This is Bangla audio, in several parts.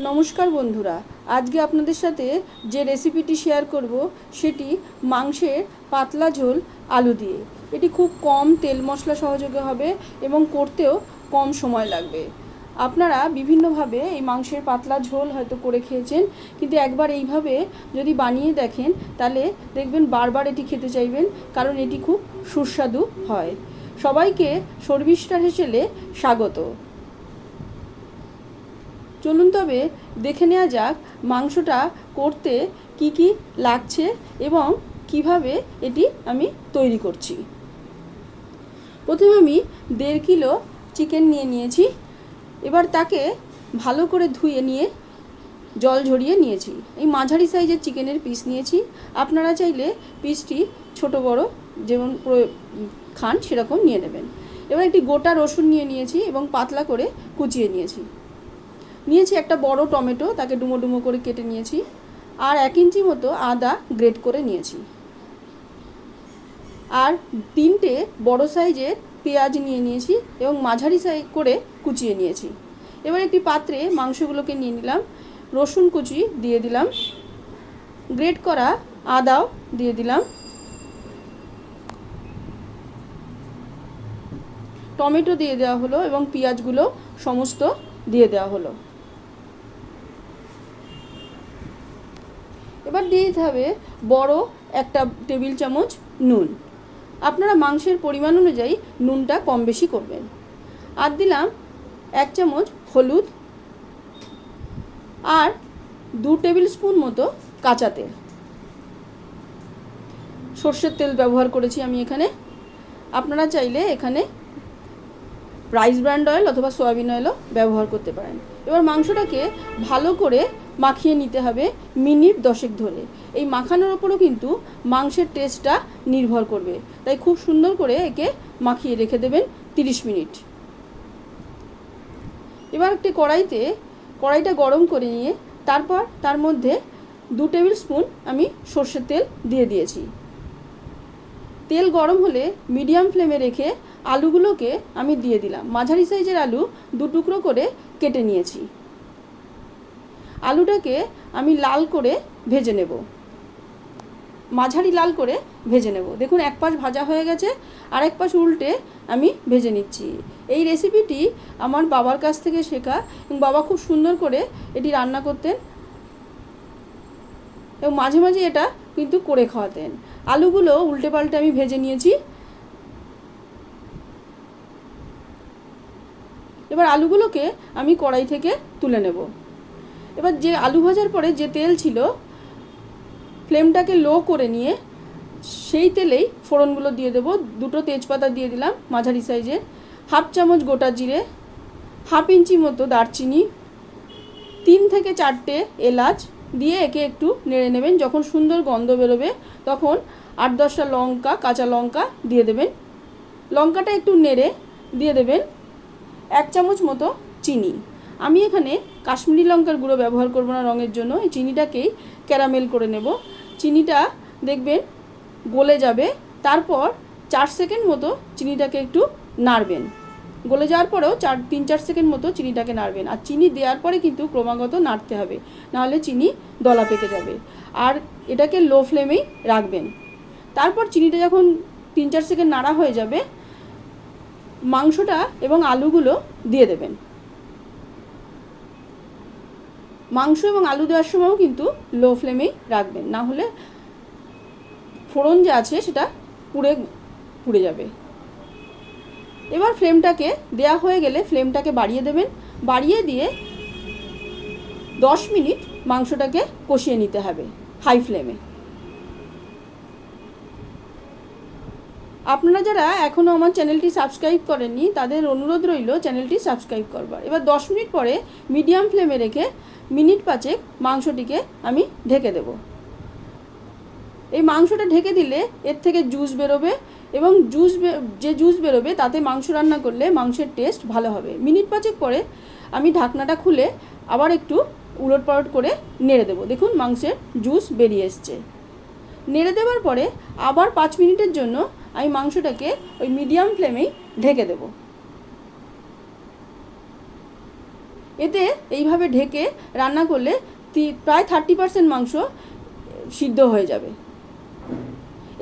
নমস্কার বন্ধুরা, আজকে আপনাদের সাথে যে রেসিপিটি শেয়ার করব সেটি মাংসের পাতলা ঝোল আলু দিয়ে। এটি খুব কম তেল মশলা সহযোগে হবে এবং করতেও কম সময় লাগবে। আপনারা বিভিন্নভাবে এই মাংসের পাতলা ঝোল হয়তো করে খেয়েছেন, কিন্তু একবার এইভাবে যদি বানিয়ে দেখেন তাহলে দেখবেন বারবার এটি খেতে চাইবেন, কারণ এটি খুব সুস্বাদু হয়। সবাইকে শর্মিষ্ঠা হেসেলে স্বাগত। চলুন তবে দেখে নেওয়া যাক মাংসটা করতে কি কি লাগছে এবং কিভাবে এটি আমি তৈরি করছি। প্রথমে আমি 1.5 কিলো চিকেন নিয়েছি। এবার তাকে ভালো করে ধুয়ে নিয়ে জল ঝরিয়ে নিয়েছি। এই মাঝারি সাইজের চিকেনের পিস নিয়েছি। আপনারা চাইলে পিসটি ছোট বড় যেমন খান সেরকম নিয়ে নেবেন। এবার একটি গোটা রসুন নিয়েছি এবং পাতলা করে কুচিয়ে নিয়েছি। একটা বড় টমেটো, তাকে ডুমো ডুমো করে কেটে নিয়েছি। আর 1 ইঞ্চি মতো আদা গ্রেট করে নিয়েছি। আর 3টে বড় সাইজের পেঁয়াজ নিয়েছি এবং মাঝারি সাইজ করে কুচিয়ে নিয়েছি। এবার একটি পাত্রে মাংসগুলোকে নিয়ে নিলাম। রসুন কুচি দিয়ে দিলাম, গ্রেট করা আদাও দিয়ে দিলাম, টমেটো দিয়ে দেওয়া হলো এবং পেঁয়াজগুলো সমস্ত দিয়ে দেওয়া হলো। এবার দিয়ে দিতে হবে বড় একটা টেবিল চামচ নুন। আপনারা মাংসের পরিমাণ অনুযায়ী নুনটা কম বেশি করবেন। আর দিলাম 1 চামচ হলুদ আর 2 টেবিল স্পুন মতো কাঁচা তেল। সর্ষের তেল ব্যবহার করেছি আমি এখানে। আপনারা চাইলে এখানে রাইস ব্র্যান্ড অয়েল অথবা সয়াবিন অয়েলও ব্যবহার করতে পারেন। এবার মাংসটাকে ভালো করে মাখিয়ে নিতে হবে মিনিট 10 ধরে। এই মাখানোর ওপরও কিন্তু মাংসের টেস্টটা নির্ভর করবে, তাই খুব সুন্দর করে একে মাখিয়ে রেখে দেবেন 30 মিনিট। এবার একটি কড়াইটা গরম করে নিয়ে তারপর তার মধ্যে 2 টেবিল স্পুন আমি সর্ষের তেল দিয়ে দিয়েছি। তেল গরম হলে মিডিয়াম ফ্লেমে রেখে আলুগুলোকে আমি দিয়ে দিলাম। মাঝারি সাইজের আলু 2 টুকরো করে কেটে নিয়েছি। আলুটাকে আমি লাল করে ভেজে নেব, মাঝারি লাল করে ভেজে নেব। দেখুন এক পাশ ভাজা হয়ে গেছে, আর এক পাশ উল্টে আমি ভেজে নিচ্ছি। এই রেসিপিটি আমার বাবার কাছ থেকে শেখা, এবং বাবা খুব সুন্দর করে এটি রান্না করতেন এবং মাঝে মাঝে এটা কিন্তু করে খাওয়াতেন। আলুগুলো উল্টে পাল্টে আমি ভেজে নিয়েছি। এবার আলুগুলোকে আমি কড়াই থেকে তুলে নেব। এবার যে আলু ভাজার পরে যে তেল ছিল, ফ্লেমটাকে লো করে নিয়ে সেই তেলেই ফোড়নগুলো দিয়ে দেবো। 2টো তেজপাতা দিয়ে দিলাম মাঝারি সাইজের, 1/2 চামচ গোটা জিরে, 1/2 ইঞ্চি মতো দারচিনি, 3 থেকে 4টে এলাচ দিয়ে একে একটু নেড়ে নেবেন। যখন সুন্দর গন্ধ বেরোবে তখন 8-10টা লঙ্কা, কাঁচা লঙ্কা দিয়ে দেবেন। লঙ্কাটা একটু নেড়ে দিয়ে দেবেন 1 চামচ মতো চিনি। আমি এখানে কাশ্মীরি লঙ্কার গুঁড়ো ব্যবহার করব না রঙের জন্য, এই চিনিটাকেই ক্যারামেল করে নেব। চিনিটা দেখবেন গলে যাবে, তারপর 4 সেকেন্ড মতো চিনিটাকে একটু নাড়বেন। গলে যাওয়ার পরেও 3-4 সেকেন্ড মতো চিনিটাকে নাড়বেন। আর চিনি দেওয়ার পরে কিন্তু ক্রমাগত নাড়তে হবে, নাহলে চিনি দলা পেকে যাবে। আর এটাকে লো ফ্লেমেই রাখবেন। তারপর চিনিটা যখন 3-4 সেকেন্ড নাড়া হয়ে যাবে, মাংসটা এবং আলুগুলো দিয়ে দেবেন। মাংস এবং আলু দেওয়ার সময়ও কিন্তু লো ফ্লেমেই রাখবেন, না হলে ফোড়ন যে আছে সেটা পুড়ে যাবে। এবার ফ্লেমটাকে দেয়া হয়ে গেলে ফ্লেমটাকে বাড়িয়ে দেবেন। বাড়িয়ে দিয়ে 10 মিনিট মাংসটাকে কষিয়ে নিতে হবে হাই ফ্লেমে। আপনারা যারা এখনও আমার চ্যানেলটি সাবস্ক্রাইব করেননি তাদের অনুরোধ রইল চ্যানেলটি সাবস্ক্রাইব করবার। এবার 10 মিনিট পরে মিডিয়াম ফ্লেমে রেখে মিনিট 5 মাংসটিকে আমি ঢেকে দেব। এই মাংসটা ঢেকে দিলে এর থেকে জুস বেরোবে, এবং যে জুস বেরোবে তাতে মাংস রান্না করলে মাংসের টেস্ট ভালো হবে। মিনিট 5 পরে আমি ঢাকনাটা খুলে আবার একটু উলটপালট করে নেড়ে দেবো। দেখুন মাংসের জুস বেরিয়ে এসছে। নেড়ে দেওয়ার পরে আবার 5 মিনিটের জন্য আমি মাংসটাকে ওই মিডিয়াম ফ্লেমেই ঢেকে দেব। এতে এইভাবে ঢেকে রান্না করলে প্রায় 30% মাংস সিদ্ধ হয়ে যাবে।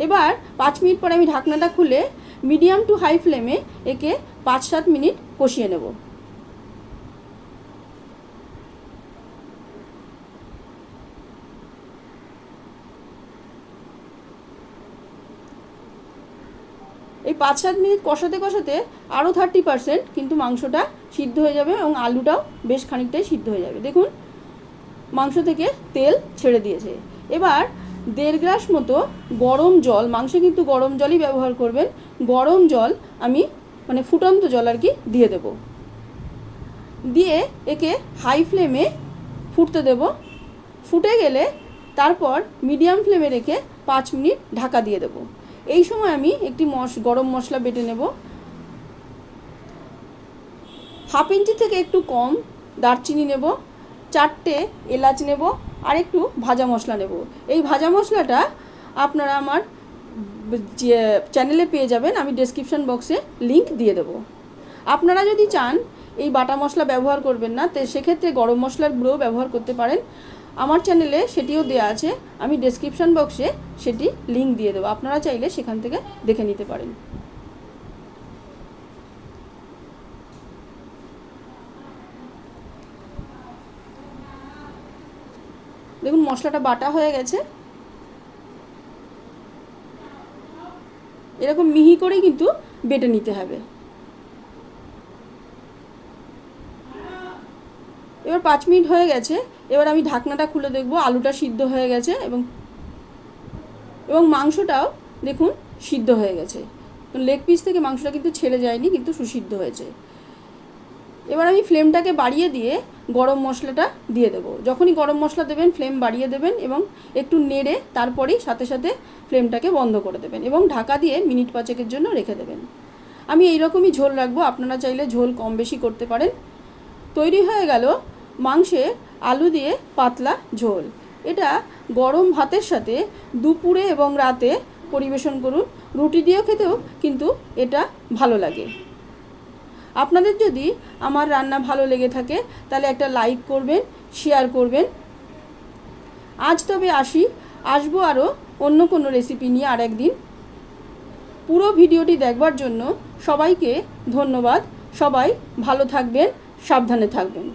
এবার 5 মিনিট পরে আমি ঢাকনাটা খুলে মিডিয়াম টু হাই ফ্লেমে একে 5-7 মিনিট কষিয়ে নেব। এই 5-7 মিনিট কষাতে কষাতে আরও 30% কিন্তু মাংসটা সিদ্ধ হয়ে যাবে এবং আলুটাও বেশ খানিকটাই সিদ্ধ হয়ে যাবে। দেখুন মাংস থেকে তেল ছেড়ে দিয়েছে। এবার 1.5 গ্লাস মতো গরম জল, মাংসে কিন্তু গরম জলই ব্যবহার করবেন, গরম জল আমি মানে ফুটন্ত জল আর কি দিয়ে দেব। দিয়ে একে হাই ফ্লেমে ফুটতে দেব। ফুটে গেলে তারপর মিডিয়াম ফ্লেমে রেখে 5 মিনিট ঢাকা দিয়ে দেব। এই সময় আমি একটি গরম মশলা বেটে নেব। 1/2 ইঞ্চি থেকে একটু কম দারচিনি নেব, 4টে এলাচ নেব, আর একটু ভাজা মশলা নেব। এই ভাজা মশলাটা আপনারা আমার চ্যানেলে পেয়ে যাবেন, আমি ডেসক্রিপশন বক্সে লিংক দিয়ে দেব। আপনারা যদি চান এই বাটা মশলা ব্যবহার করবেন না, তো সেক্ষেত্রে গরম মশলার গুঁড়ো ব্যবহার করতে পারেন। আমার চ্যানেলে সেটিও দেওয়া আছে, আমি ডেসক্রিপশন বক্সে সেটি লিংক দিয়ে দেবো, আপনারা চাইলে সেখান থেকে দেখে নিতে পারেন। দেখুন মশলাটা বাটা হয়ে গেছে। এরকম মিহি করেই কিন্তু বেটে নিতে হবে। এবার 5 মিনিট হয়ে গেছে। এবার আমি ঢাকনাটা খুলে দেখব আলুটা সিদ্ধ হয়ে গেছে এবং মাংসটাও দেখুন সিদ্ধ হয়ে গেছে। লেগ পিস থেকে মাংসটা কিন্তু ছেড়ে যায়নি, কিন্তু সুসিদ্ধ হয়েছে। এবার আমি ফ্লেমটাকে বাড়িয়ে দিয়ে গরম মশলাটা দিয়ে দেবো। যখনই গরম মশলা দেবেন ফ্লেম বাড়িয়ে দেবেন এবং একটু নেড়ে তারপরেই সাথে সাথে ফ্লেমটাকে বন্ধ করে দেবেন এবং ঢাকা দিয়ে মিনিট 5-এর জন্য রেখে দেবেন। আমি এইরকমই ঝোল রাখবো, আপনারা চাইলে ঝোল কম বেশি করতে পারেন। তৈরি হয়ে গেল মাংসে আলু দিয়ে পাতলা ঝোল। এটা গরম ভাতের সাথে দুপুরে এবং রাতে পরিবেশন করুন, রুটি দিয়েও খেতেও কিন্তু এটা ভালো লাগে। আপনাদের যদি আমার রান্না ভালো লেগে থাকে তাহলে একটা লাইক করবেন, শেয়ার করবেন। আজ তবে আসবো আরও অন্য কোনো রেসিপি নিয়ে আরেকদিন। পুরো ভিডিওটি দেখবার জন্য সবাইকে ধন্যবাদ। সবাই ভালো থাকবেন, সাবধানে থাকবেন।